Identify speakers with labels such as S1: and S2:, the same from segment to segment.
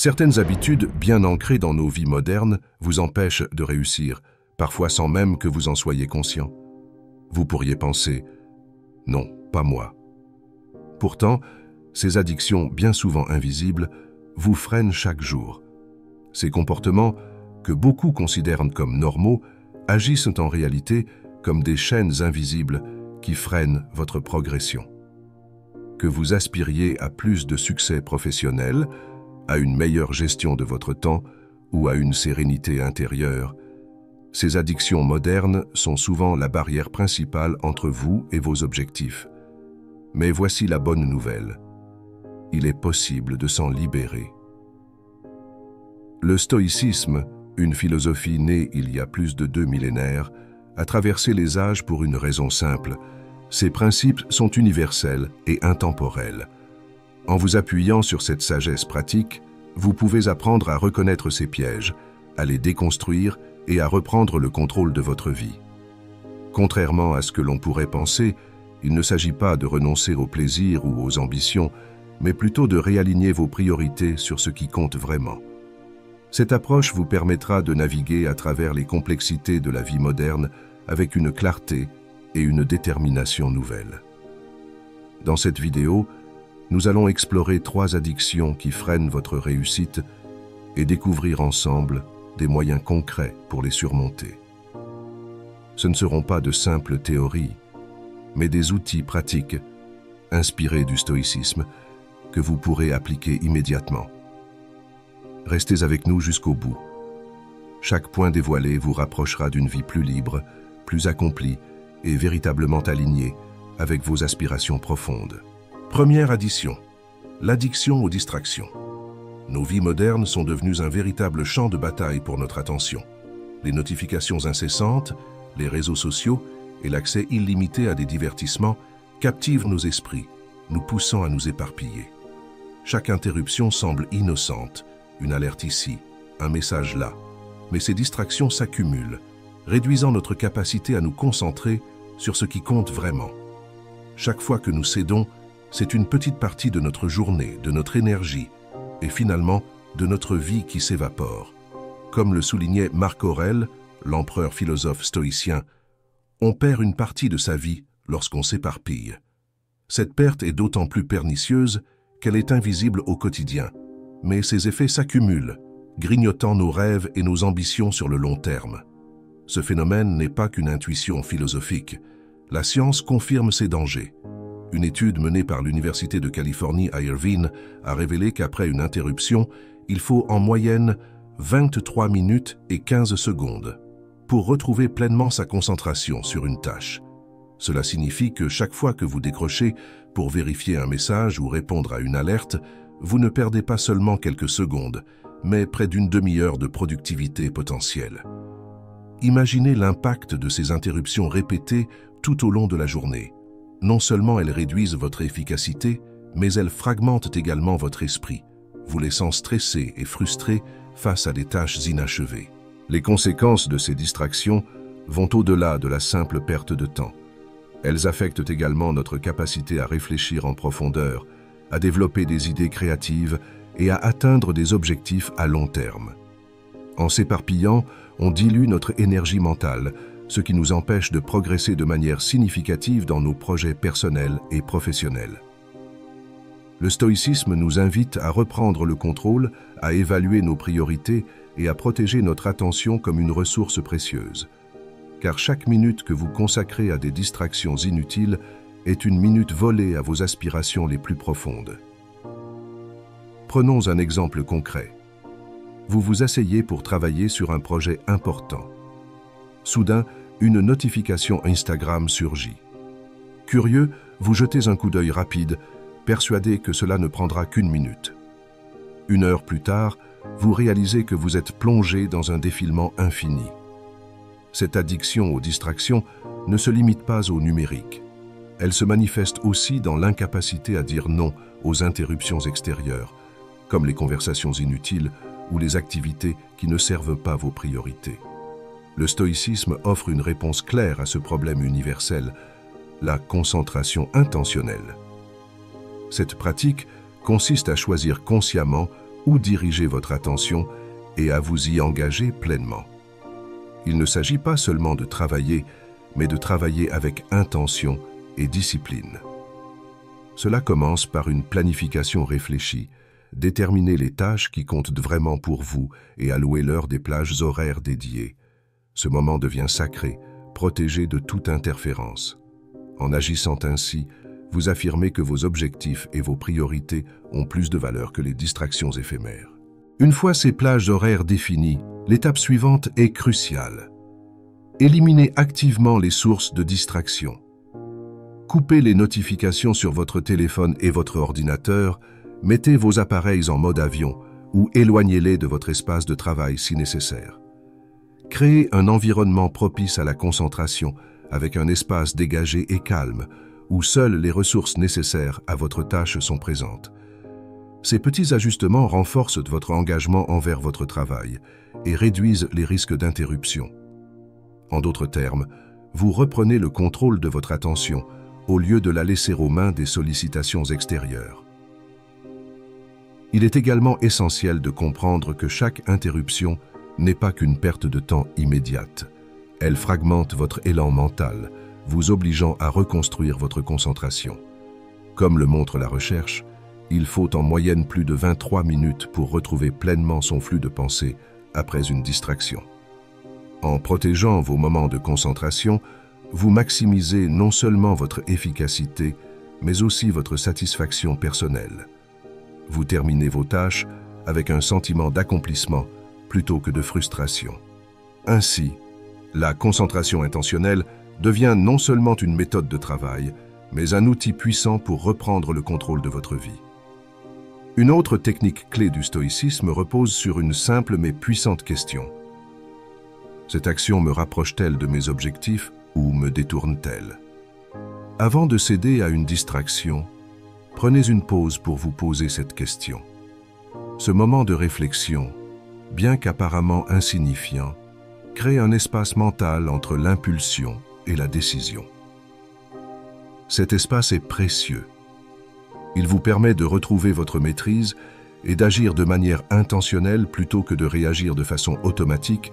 S1: Certaines habitudes bien ancrées dans nos vies modernes vous empêchent de réussir, parfois sans même que vous en soyez conscient. Vous pourriez penser « non, pas moi ». Pourtant, ces addictions bien souvent invisibles vous freinent chaque jour. Ces comportements, que beaucoup considèrent comme normaux, agissent en réalité comme des chaînes invisibles qui freinent votre progression. Que vous aspiriez à plus de succès professionnel, à une meilleure gestion de votre temps ou à une sérénité intérieure, ces addictions modernes sont souvent la barrière principale entre vous et vos objectifs. Mais voici la bonne nouvelle. Il est possible de s'en libérer. Le stoïcisme, une philosophie née il y a plus de 2 millénaires, a traversé les âges pour une raison simple. Ses principes sont universels et intemporels. En vous appuyant sur cette sagesse pratique, vous pouvez apprendre à reconnaître ces pièges, à les déconstruire et à reprendre le contrôle de votre vie. Contrairement à ce que l'on pourrait penser, il ne s'agit pas de renoncer aux plaisirs ou aux ambitions, mais plutôt de réaligner vos priorités sur ce qui compte vraiment. Cette approche vous permettra de naviguer à travers les complexités de la vie moderne avec une clarté et une détermination nouvelles. Dans cette vidéo, nous allons explorer 3 addictions qui freinent votre réussite et découvrir ensemble des moyens concrets pour les surmonter. Ce ne seront pas de simples théories, mais des outils pratiques, inspirés du stoïcisme, que vous pourrez appliquer immédiatement. Restez avec nous jusqu'au bout. Chaque point dévoilé vous rapprochera d'une vie plus libre, plus accomplie et véritablement alignée avec vos aspirations profondes. Première addiction, l'addiction aux distractions. Nos vies modernes sont devenues un véritable champ de bataille pour notre attention. Les notifications incessantes, les réseaux sociaux et l'accès illimité à des divertissements captivent nos esprits, nous poussant à nous éparpiller. Chaque interruption semble innocente, une alerte ici, un message là, mais ces distractions s'accumulent, réduisant notre capacité à nous concentrer sur ce qui compte vraiment. Chaque fois que nous cédons, c'est une petite partie de notre journée, de notre énergie, et finalement de notre vie qui s'évapore. Comme le soulignait Marc Aurèle, l'empereur philosophe stoïcien, on perd une partie de sa vie lorsqu'on s'éparpille. Cette perte est d'autant plus pernicieuse qu'elle est invisible au quotidien, mais ses effets s'accumulent, grignotant nos rêves et nos ambitions sur le long terme. Ce phénomène n'est pas qu'une intuition philosophique. La science confirme ces dangers. Une étude menée par l'Université de Californie à Irvine a révélé qu'après une interruption, il faut en moyenne 23 minutes et 15 secondes pour retrouver pleinement sa concentration sur une tâche. Cela signifie que chaque fois que vous décrochez pour vérifier un message ou répondre à une alerte, vous ne perdez pas seulement quelques secondes, mais près d'une demi-heure de productivité potentielle. Imaginez l'impact de ces interruptions répétées tout au long de la journée. Non seulement elles réduisent votre efficacité, mais elles fragmentent également votre esprit, vous laissant stressé et frustré face à des tâches inachevées. Les conséquences de ces distractions vont au-delà de la simple perte de temps. Elles affectent également notre capacité à réfléchir en profondeur, à développer des idées créatives et à atteindre des objectifs à long terme. En s'éparpillant, on dilue notre énergie mentale, ce qui nous empêche de progresser de manière significative dans nos projets personnels et professionnels. Le stoïcisme nous invite à reprendre le contrôle, à évaluer nos priorités et à protéger notre attention comme une ressource précieuse. Car chaque minute que vous consacrez à des distractions inutiles est une minute volée à vos aspirations les plus profondes. Prenons un exemple concret. Vous vous asseyez pour travailler sur un projet important. Soudain, une notification Instagram surgit. Curieux, vous jetez un coup d'œil rapide, persuadé que cela ne prendra qu'une minute. 1 heure plus tard, vous réalisez que vous êtes plongé dans un défilement infini. Cette addiction aux distractions ne se limite pas au numérique. Elle se manifeste aussi dans l'incapacité à dire non aux interruptions extérieures, comme les conversations inutiles ou les activités qui ne servent pas vos priorités. Le stoïcisme offre une réponse claire à ce problème universel, la concentration intentionnelle. Cette pratique consiste à choisir consciemment où diriger votre attention et à vous y engager pleinement. Il ne s'agit pas seulement de travailler, mais de travailler avec intention et discipline. Cela commence par une planification réfléchie, déterminer les tâches qui comptent vraiment pour vous et allouer l'heure des plages horaires dédiées. Ce moment devient sacré, protégé de toute interférence. En agissant ainsi, vous affirmez que vos objectifs et vos priorités ont plus de valeur que les distractions éphémères. Une fois ces plages horaires définies, l'étape suivante est cruciale. Éliminez activement les sources de distraction. Coupez les notifications sur votre téléphone et votre ordinateur, mettez vos appareils en mode avion ou éloignez-les de votre espace de travail si nécessaire. Créez un environnement propice à la concentration avec un espace dégagé et calme où seules les ressources nécessaires à votre tâche sont présentes. Ces petits ajustements renforcent votre engagement envers votre travail et réduisent les risques d'interruption. En d'autres termes, vous reprenez le contrôle de votre attention au lieu de la laisser aux mains des sollicitations extérieures. Il est également essentiel de comprendre que chaque interruption n'est pas qu'une perte de temps immédiate. Elle fragmente votre élan mental, vous obligeant à reconstruire votre concentration. Comme le montre la recherche, il faut en moyenne plus de 23 minutes pour retrouver pleinement son flux de pensée après une distraction. En protégeant vos moments de concentration, vous maximisez non seulement votre efficacité, mais aussi votre satisfaction personnelle. Vous terminez vos tâches avec un sentiment d'accomplissement plutôt que de frustration. Ainsi, la concentration intentionnelle devient non seulement une méthode de travail, mais un outil puissant pour reprendre le contrôle de votre vie. Une autre technique clé du stoïcisme repose sur une simple mais puissante question. Cette action me rapproche-t-elle de mes objectifs ou me détourne-t-elle? Avant de céder à une distraction, prenez une pause pour vous poser cette question. Ce moment de réflexion, bien qu'apparemment insignifiant, crée un espace mental entre l'impulsion et la décision. Cet espace est précieux. Il vous permet de retrouver votre maîtrise et d'agir de manière intentionnelle plutôt que de réagir de façon automatique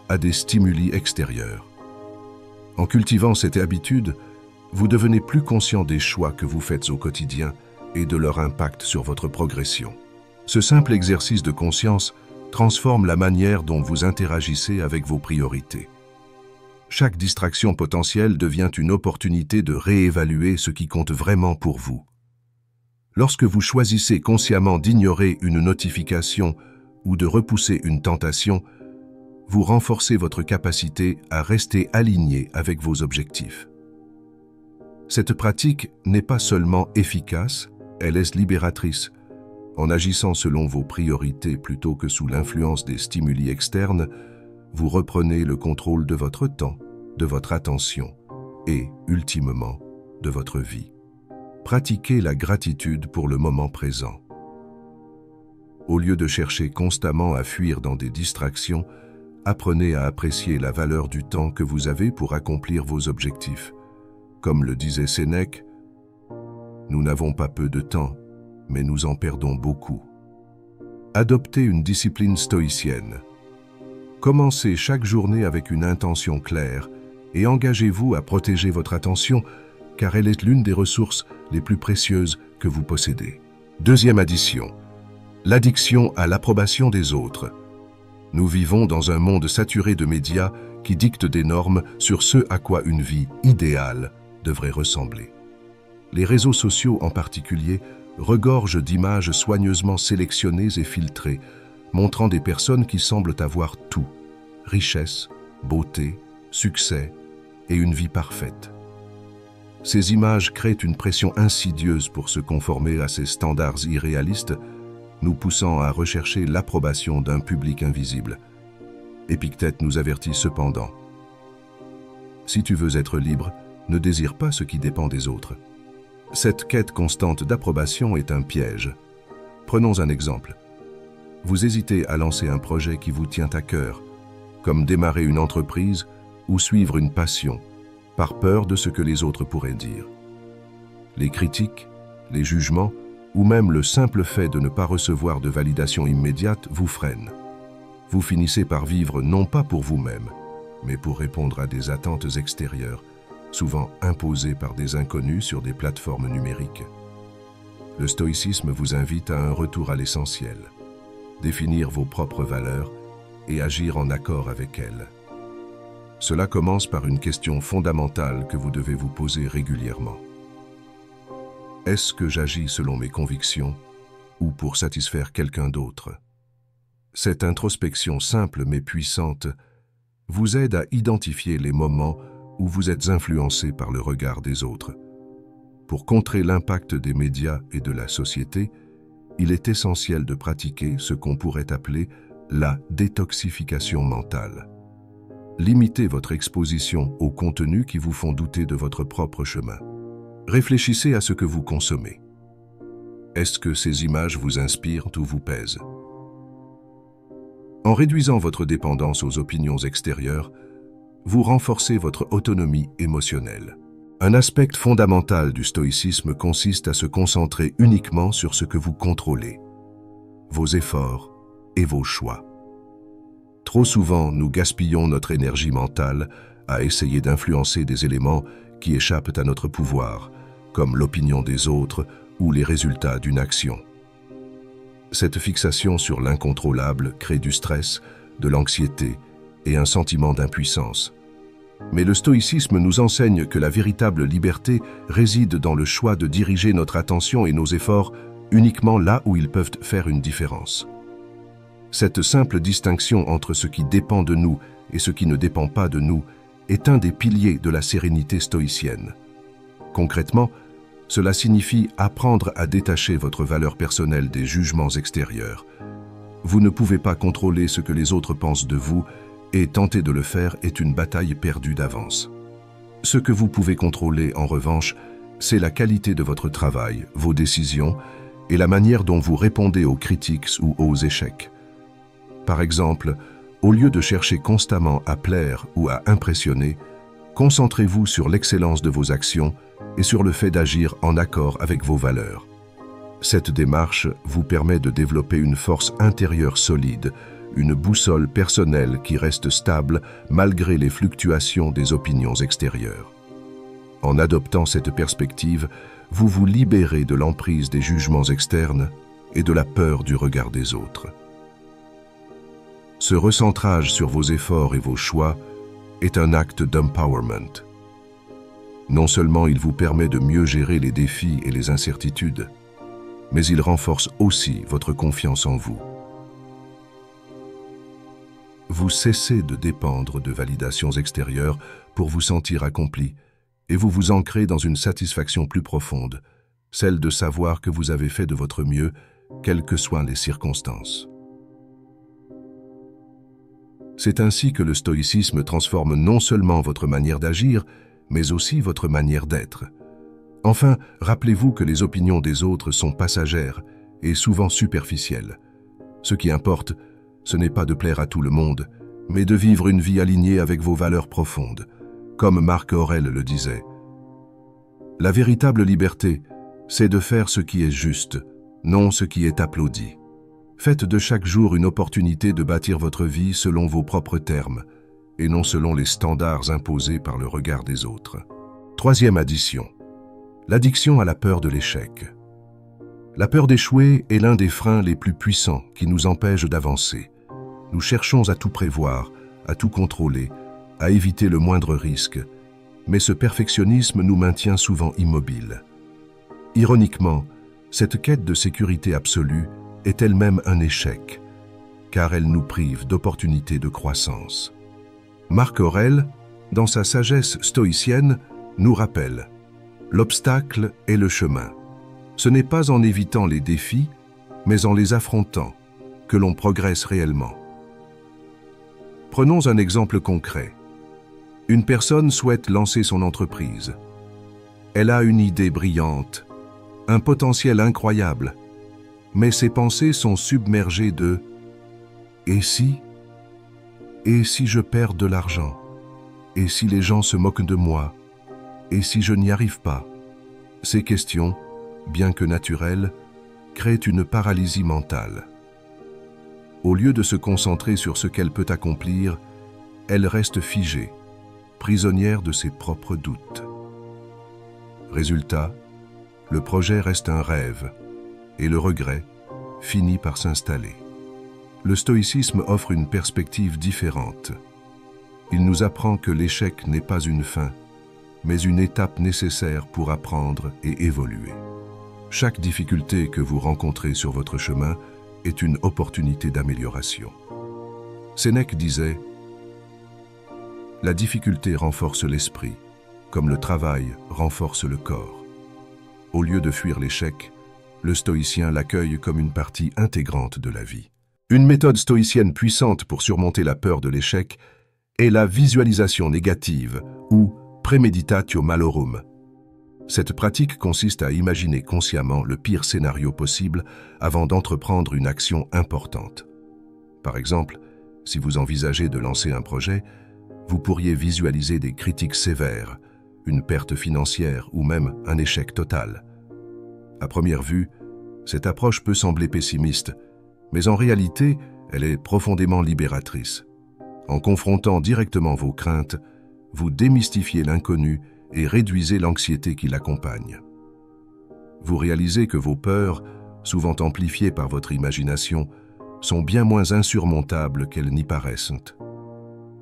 S1: à des stimuli extérieurs. En cultivant cette habitude, vous devenez plus conscient des choix que vous faites au quotidien et de leur impact sur votre progression. Ce simple exercice de conscience transforme la manière dont vous interagissez avec vos priorités. Chaque distraction potentielle devient une opportunité de réévaluer ce qui compte vraiment pour vous. Lorsque vous choisissez consciemment d'ignorer une notification ou de repousser une tentation, vous renforcez votre capacité à rester aligné avec vos objectifs. Cette pratique n'est pas seulement efficace, elle est libératrice. En agissant selon vos priorités plutôt que sous l'influence des stimuli externes, vous reprenez le contrôle de votre temps, de votre attention et, ultimement, de votre vie. Pratiquez la gratitude pour le moment présent. Au lieu de chercher constamment à fuir dans des distractions, apprenez à apprécier la valeur du temps que vous avez pour accomplir vos objectifs. Comme le disait Sénèque, « Nous n'avons pas peu de temps, mais nous en perdons beaucoup. » Adoptez une discipline stoïcienne. Commencez chaque journée avec une intention claire et engagez-vous à protéger votre attention car elle est l'une des ressources les plus précieuses que vous possédez. Deuxième addition, l'addiction à l'approbation des autres. Nous vivons dans un monde saturé de médias qui dictent des normes sur ce à quoi une vie idéale devrait ressembler. Les réseaux sociaux en particulier regorgent d'images soigneusement sélectionnées et filtrées, montrant des personnes qui semblent avoir tout, richesse, beauté, succès et une vie parfaite. Ces images créent une pression insidieuse pour se conformer à ces standards irréalistes, nous poussant à rechercher l'approbation d'un public invisible. Épictète nous avertit cependant. Si tu veux être libre, ne désire pas ce qui dépend des autres. Cette quête constante d'approbation est un piège. Prenons un exemple. Vous hésitez à lancer un projet qui vous tient à cœur, comme démarrer une entreprise ou suivre une passion, par peur de ce que les autres pourraient dire. Les critiques, les jugements ou même le simple fait de ne pas recevoir de validation immédiate vous freine. Vous finissez par vivre non pas pour vous-même, mais pour répondre à des attentes extérieures, souvent imposées par des inconnus sur des plateformes numériques. Le stoïcisme vous invite à un retour à l'essentiel, définir vos propres valeurs et agir en accord avec elles. Cela commence par une question fondamentale que vous devez vous poser régulièrement. Est-ce que j'agis selon mes convictions ou pour satisfaire quelqu'un d'autre? Cette introspection simple mais puissante vous aide à identifier les moments où vous êtes influencé par le regard des autres. Pour contrer l'impact des médias et de la société, il est essentiel de pratiquer ce qu'on pourrait appeler la détoxification mentale. Limitez votre exposition aux contenus qui vous font douter de votre propre chemin. Réfléchissez à ce que vous consommez. Est-ce que ces images vous inspirent ou vous pèsent? En réduisant votre dépendance aux opinions extérieures, vous renforcez votre autonomie émotionnelle. Un aspect fondamental du stoïcisme consiste à se concentrer uniquement sur ce que vous contrôlez, vos efforts et vos choix. Trop souvent, nous gaspillons notre énergie mentale à essayer d'influencer des éléments qui échappent à notre pouvoir, comme l'opinion des autres ou les résultats d'une action. Cette fixation sur l'incontrôlable crée du stress, de l'anxiété et un sentiment d'impuissance. Mais le stoïcisme nous enseigne que la véritable liberté réside dans le choix de diriger notre attention et nos efforts uniquement là où ils peuvent faire une différence. Cette simple distinction entre ce qui dépend de nous et ce qui ne dépend pas de nous est un des piliers de la sérénité stoïcienne. Concrètement, cela signifie apprendre à détacher votre valeur personnelle des jugements extérieurs. Vous ne pouvez pas contrôler ce que les autres pensent de vous, et tenter de le faire est une bataille perdue d'avance. Ce que vous pouvez contrôler, en revanche, c'est la qualité de votre travail, vos décisions et la manière dont vous répondez aux critiques ou aux échecs. Par exemple, au lieu de chercher constamment à plaire ou à impressionner, concentrez-vous sur l'excellence de vos actions et sur le fait d'agir en accord avec vos valeurs. Cette démarche vous permet de développer une force intérieure solide, une boussole personnelle qui reste stable malgré les fluctuations des opinions extérieures. En adoptant cette perspective, vous vous libérez de l'emprise des jugements externes et de la peur du regard des autres. Ce recentrage sur vos efforts et vos choix est un acte d'empowerment. Non seulement il vous permet de mieux gérer les défis et les incertitudes, mais il renforce aussi votre confiance en vous. Vous cessez de dépendre de validations extérieures pour vous sentir accompli, et vous vous ancrez dans une satisfaction plus profonde, celle de savoir que vous avez fait de votre mieux, quelles que soient les circonstances. C'est ainsi que le stoïcisme transforme non seulement votre manière d'agir, mais aussi votre manière d'être. Enfin, rappelez-vous que les opinions des autres sont passagères et souvent superficielles. Ce qui importe, ce n'est pas de plaire à tout le monde, mais de vivre une vie alignée avec vos valeurs profondes, comme Marc Aurèle le disait. La véritable liberté, c'est de faire ce qui est juste, non ce qui est applaudi. Faites de chaque jour une opportunité de bâtir votre vie selon vos propres termes, et non selon les standards imposés par le regard des autres. Troisième addition, l'addiction à la peur de l'échec. La peur d'échouer est l'un des freins les plus puissants qui nous empêchent d'avancer. Nous cherchons à tout prévoir, à tout contrôler, à éviter le moindre risque, mais ce perfectionnisme nous maintient souvent immobiles. Ironiquement, cette quête de sécurité absolue est elle-même un échec, car elle nous prive d'opportunités de croissance. Marc Aurèle, dans sa sagesse stoïcienne, nous rappelle « L'obstacle est le chemin. Ce n'est pas en évitant les défis, mais en les affrontant, que l'on progresse réellement. » Prenons un exemple concret. Une personne souhaite lancer son entreprise. Elle a une idée brillante, un potentiel incroyable, mais ses pensées sont submergées de « Et si ? Et si je perds de l'argent? Et si les gens se moquent de moi? Et si je n'y arrive pas ?» Ces questions, bien que naturelles, crée une paralysie mentale. Au lieu de se concentrer sur ce qu'elle peut accomplir, elle reste figée, prisonnière de ses propres doutes. Résultat, le projet reste un rêve et le regret finit par s'installer. Le stoïcisme offre une perspective différente. Il nous apprend que l'échec n'est pas une fin, mais une étape nécessaire pour apprendre et évoluer. Chaque difficulté que vous rencontrez sur votre chemin est une opportunité d'amélioration. Sénèque disait « La difficulté renforce l'esprit, comme le travail renforce le corps. » Au lieu de fuir l'échec, le stoïcien l'accueille comme une partie intégrante de la vie. Une méthode stoïcienne puissante pour surmonter la peur de l'échec est la visualisation négative ou premeditatio malorum. Cette pratique consiste à imaginer consciemment le pire scénario possible avant d'entreprendre une action importante. Par exemple, si vous envisagez de lancer un projet, vous pourriez visualiser des critiques sévères, une perte financière ou même un échec total. À première vue, cette approche peut sembler pessimiste, mais en réalité, elle est profondément libératrice. En confrontant directement vos craintes, vous démystifiez l'inconnu et réduisez l'anxiété qui l'accompagne. Vous réalisez que vos peurs, souvent amplifiées par votre imagination, sont bien moins insurmontables qu'elles n'y paraissent.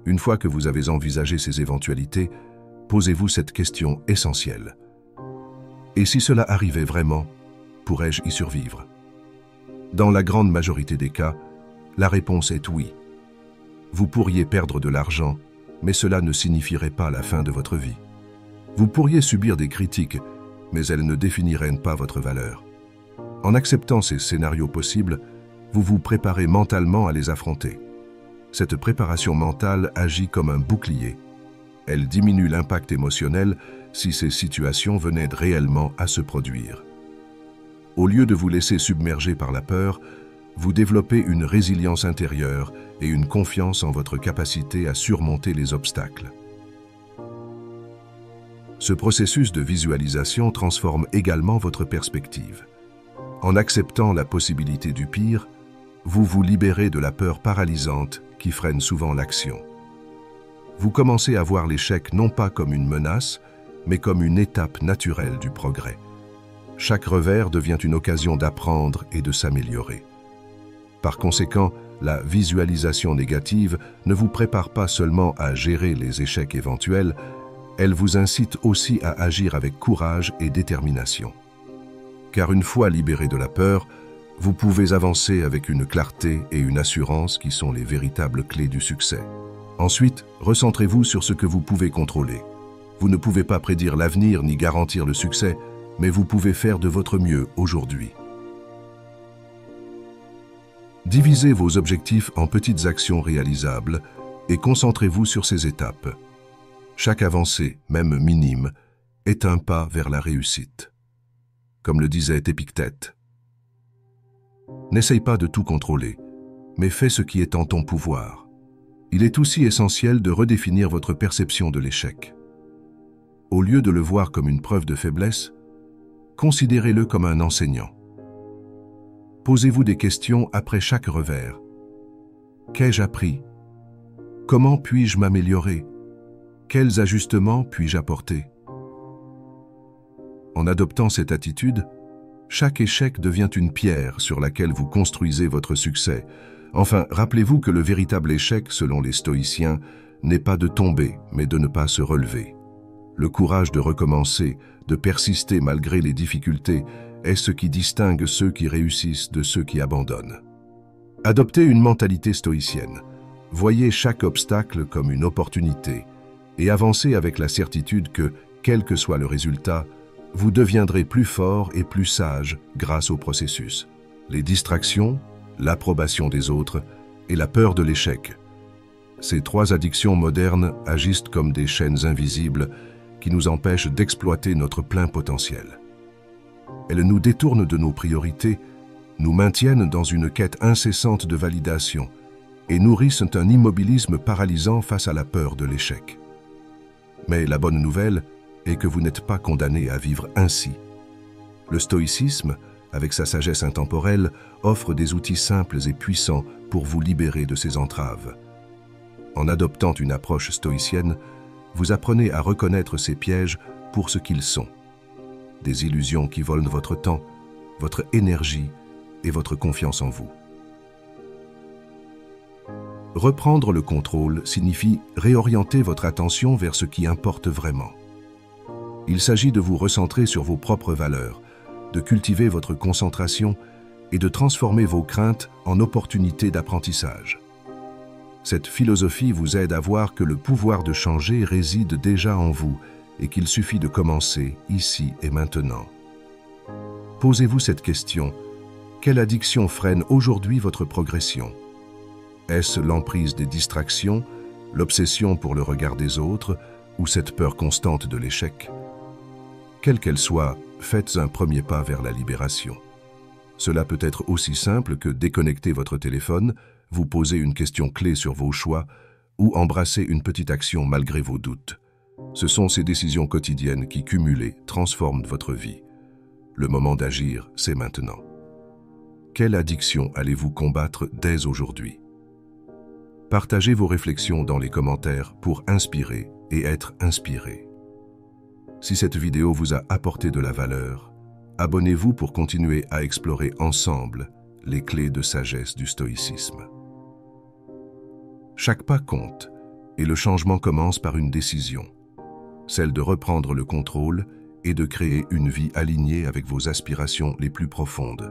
S1: Une fois que vous avez envisagé ces éventualités, posez-vous cette question essentielle. Et si cela arrivait vraiment, pourrais-je y survivre? Dans la grande majorité des cas, la réponse est oui. Vous pourriez perdre de l'argent, mais cela ne signifierait pas la fin de votre vie. Vous pourriez subir des critiques, mais elles ne définiraient pas votre valeur. En acceptant ces scénarios possibles, vous vous préparez mentalement à les affronter. Cette préparation mentale agit comme un bouclier. Elle diminue l'impact émotionnel si ces situations venaient réellement à se produire. Au lieu de vous laisser submerger par la peur, vous développez une résilience intérieure et une confiance en votre capacité à surmonter les obstacles. Ce processus de visualisation transforme également votre perspective. En acceptant la possibilité du pire, vous vous libérez de la peur paralysante qui freine souvent l'action. Vous commencez à voir l'échec non pas comme une menace, mais comme une étape naturelle du progrès. Chaque revers devient une occasion d'apprendre et de s'améliorer. Par conséquent, la visualisation négative ne vous prépare pas seulement à gérer les échecs éventuels, elle vous incite aussi à agir avec courage et détermination. Car une fois libéré de la peur, vous pouvez avancer avec une clarté et une assurance qui sont les véritables clés du succès. Ensuite, recentrez-vous sur ce que vous pouvez contrôler. Vous ne pouvez pas prédire l'avenir ni garantir le succès, mais vous pouvez faire de votre mieux aujourd'hui. Divisez vos objectifs en petites actions réalisables et concentrez-vous sur ces étapes. Chaque avancée, même minime, est un pas vers la réussite. Comme le disait Épictète, n'essaye pas de tout contrôler, mais fais ce qui est en ton pouvoir. Il est aussi essentiel de redéfinir votre perception de l'échec. Au lieu de le voir comme une preuve de faiblesse, considérez-le comme un enseignant. Posez-vous des questions après chaque revers. Qu'ai-je appris? Comment puis-je m'améliorer? Quels ajustements puis-je apporter? En adoptant cette attitude, chaque échec devient une pierre sur laquelle vous construisez votre succès. Enfin, rappelez-vous que le véritable échec, selon les stoïciens, n'est pas de tomber, mais de ne pas se relever. Le courage de recommencer, de persister malgré les difficultés, est ce qui distingue ceux qui réussissent de ceux qui abandonnent. Adoptez une mentalité stoïcienne. Voyez chaque obstacle comme une opportunité et avancez avec la certitude que, quel que soit le résultat, vous deviendrez plus fort et plus sage grâce au processus. Les distractions, l'approbation des autres et la peur de l'échec. Ces trois addictions modernes agissent comme des chaînes invisibles qui nous empêchent d'exploiter notre plein potentiel. Elles nous détournent de nos priorités, nous maintiennent dans une quête incessante de validation et nourrissent un immobilisme paralysant face à la peur de l'échec. Mais la bonne nouvelle est que vous n'êtes pas condamné à vivre ainsi. Le stoïcisme, avec sa sagesse intemporelle, offre des outils simples et puissants pour vous libérer de ces entraves. En adoptant une approche stoïcienne, vous apprenez à reconnaître ces pièges pour ce qu'ils sont. Des illusions qui volent votre temps, votre énergie et votre confiance en vous. Reprendre le contrôle signifie réorienter votre attention vers ce qui importe vraiment. Il s'agit de vous recentrer sur vos propres valeurs, de cultiver votre concentration et de transformer vos craintes en opportunités d'apprentissage. Cette philosophie vous aide à voir que le pouvoir de changer réside déjà en vous et qu'il suffit de commencer ici et maintenant. Posez-vous cette question: quelle addiction freine aujourd'hui votre progression? Est-ce l'emprise des distractions, l'obsession pour le regard des autres ou cette peur constante de l'échec? Quelle qu'elle soit, faites un premier pas vers la libération. Cela peut être aussi simple que déconnecter votre téléphone, vous poser une question clé sur vos choix ou embrasser une petite action malgré vos doutes. Ce sont ces décisions quotidiennes qui, cumulées, transforment votre vie. Le moment d'agir, c'est maintenant. Quelle addiction allez-vous combattre dès aujourd'hui? Partagez vos réflexions dans les commentaires pour inspirer et être inspiré. Si cette vidéo vous a apporté de la valeur, abonnez-vous pour continuer à explorer ensemble les clés de sagesse du stoïcisme. Chaque pas compte et le changement commence par une décision, celle de reprendre le contrôle et de créer une vie alignée avec vos aspirations les plus profondes.